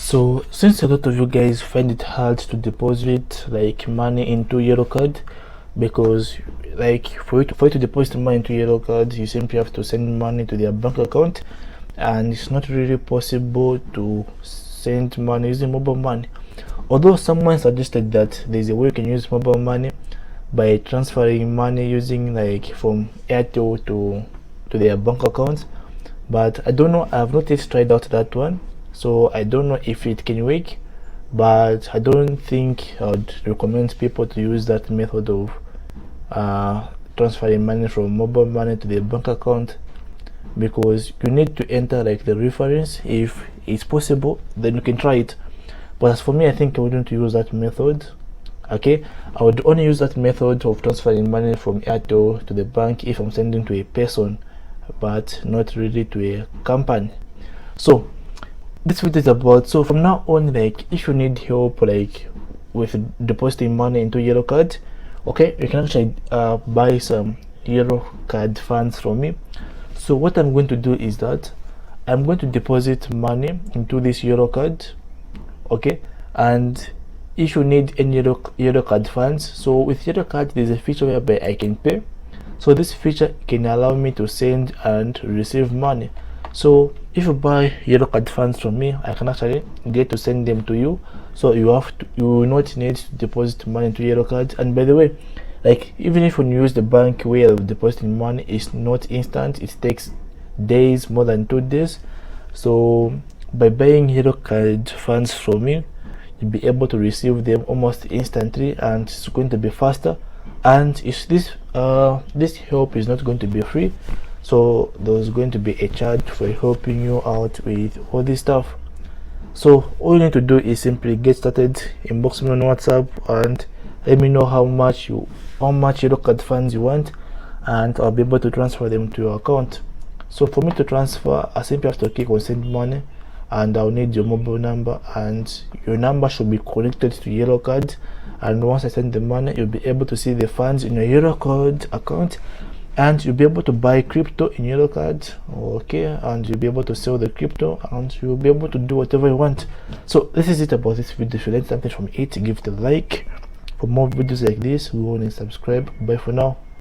So since a lot of you guys find it hard to deposit like money into YellowCard, because like for you to deposit money into YellowCard, you simply have to send money to their bank account, and it's not really possible to send money using mobile money. Although someone suggested that there's a way you can use mobile money by transferring money using like from Airtel to their bank accounts, but I don't know, I've not yet tried out that one, so I don't know if it can work. But I don't think I'd recommend people to use that method of transferring money from mobile money to their bank account, because you need to enter like the reference. If it's possible, then you can try it, but as for me, I think I wouldn't use that method. Okay, I would only use that method of transferring money from Airtel to the bank if I'm sending to a person, but not really to a company. So this video is about, so from now on, like if you need help like with depositing money into YellowCard, okay, you can actually buy some YellowCard funds from me. So what I'm going to do is that I'm going to deposit money into this YellowCard, okay, and if you need any YellowCard funds, so with YellowCard there's a feature whereby I can pay. So this feature can allow me to send and receive money. So if you buy YellowCard funds from me, I can actually get to send them to you. So you will not need to deposit money into YellowCard. And by the way, like even if you use the bank way of depositing money, it's not instant. It takes days, more than 2 days. So by buying YellowCard funds from me, you'll be able to receive them almost instantly, and it's going to be faster. And if this help is not going to be free, so there's going to be a charge for helping you out with all this stuff. So all you need to do is simply get started, inbox me on WhatsApp and let me know how much YellowCard funds you want, and I'll be able to transfer them to your account. So for me to transfer, I simply have to click on send money, and I'll need your mobile number, and your number should be connected to YellowCard. And once I send the money, you'll be able to see the funds in your YellowCard account, and you'll be able to buy crypto in YellowCard, okay, and you'll be able to sell the crypto, and you'll be able to do whatever you want. So this is it about this video. If you learned something from it, give it a like. For more videos like this, go on and subscribe. Bye for now.